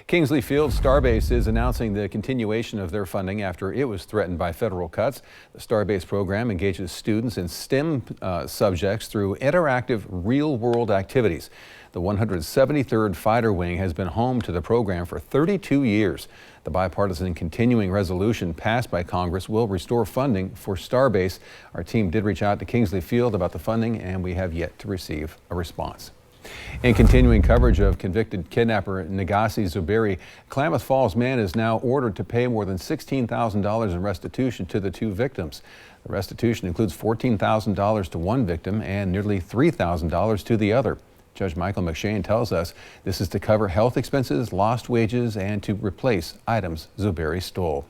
Kingsley Field Starbase is announcing the continuation of their funding after it was threatened by federal cuts. The Starbase program engages students in STEM subjects through interactive real-world activities. The 173rd Fighter Wing has been home to the program for 32 years. The bipartisan continuing resolution passed by Congress will restore funding for Starbase. Our team did reach out to Kingsley Field about the funding, and we have yet to receive a response. In continuing coverage of convicted kidnapper Negasi Zuberi, Klamath Falls man is now ordered to pay more than $16,000 in restitution to the two victims. The restitution includes $14,000 to one victim and nearly $3,000 to the other. Judge Michael McShane tells us this is to cover health expenses, lost wages, and to replace items Zuberi stole.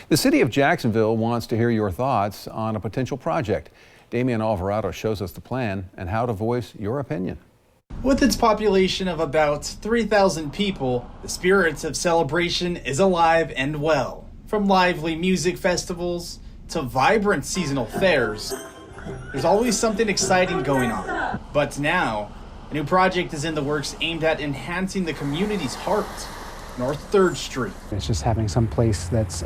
The city of Jacksonville wants to hear your thoughts on a potential project. Damian Alvarado shows us the plan and how to voice your opinion. With its population of about 3,000 people, the spirit of celebration is alive and well. From lively music festivals to vibrant seasonal fairs, there's always something exciting going on. But now, a new project is in the works aimed at enhancing the community's heart, North 3rd Street. It's just having some place that's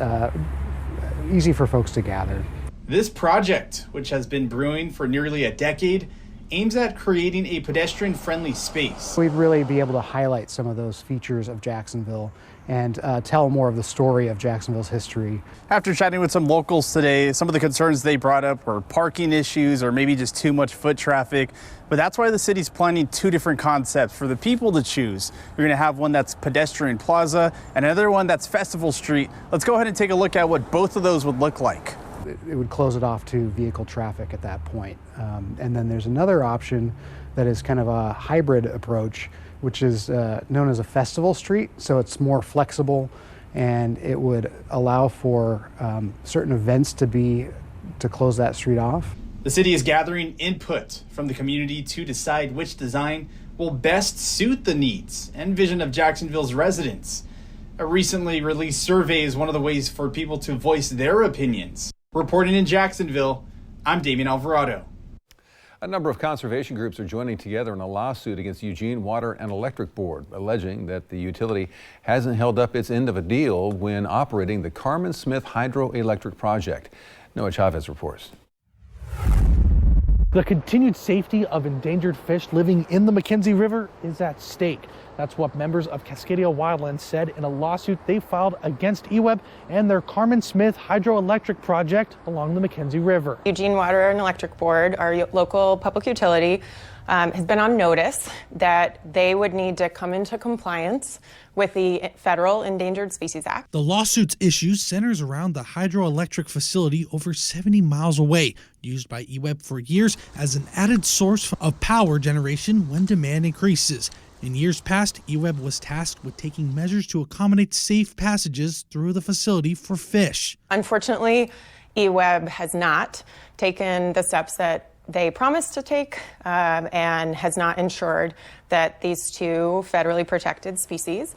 easy for folks to gather. This project, which has been brewing for nearly a decade, aims at creating a pedestrian-friendly space. We'd really be able to highlight some of those features of Jacksonville and tell more of the story of Jacksonville's history. After chatting with some locals today, some of the concerns they brought up were parking issues or maybe just too much foot traffic. But that's why the city's planning two different concepts for the people to choose. You're going to have one that's pedestrian plaza and another one that's Festival Street. Let's go ahead and take a look at what both of those would look like. It would close it off to vehicle traffic at that point. And then there's another option that is kind of a hybrid approach, which is known as a festival street. So it's more flexible and it would allow for certain events to close that street off. The city is gathering input from the community to decide which design will best suit the needs and vision of Jacksonville's residents. A recently released survey is one of the ways for people to voice their opinions. Reporting in Jacksonville, I'm Damian Alvarado. A number of conservation groups are joining together in a lawsuit against Eugene Water and Electric Board, alleging that the utility hasn't held up its end of a deal when operating the Carmen Smith hydroelectric project. Noah Chavez reports. The continued safety of endangered fish living in the McKenzie River is at stake. That's what members of Cascadia Wildlands said in a lawsuit they filed against EWEB and their Carmen Smith hydroelectric project along the McKenzie River. Eugene Water and Electric Board, our local public utility, has been on notice that they would need to come into compliance with the Federal Endangered Species Act. The lawsuit's issue centers around the hydroelectric facility over 70 miles away, used by EWEB for years as an added source of power generation when demand increases. In years past, EWEB was tasked with taking measures to accommodate safe passages through the facility for fish. Unfortunately, EWEB has not taken the steps that they promised to take and has not ensured that these two federally protected species,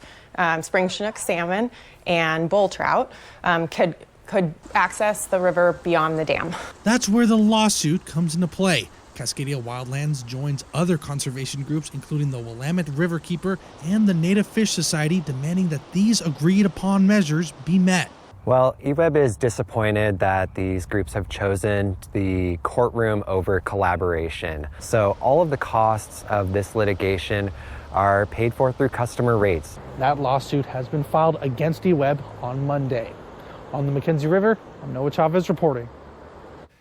spring Chinook salmon and bull trout, could access the river beyond the dam. That's where the lawsuit comes into play. Cascadia Wildlands joins other conservation groups, including the Willamette Riverkeeper and the Native Fish Society, demanding that these agreed-upon measures be met. Well, EWEB is disappointed that these groups have chosen the courtroom over collaboration. So all of the costs of this litigation are paid for through customer rates. That lawsuit has been filed against EWEB on Monday. On the McKenzie River, I'm Noah Chavez reporting.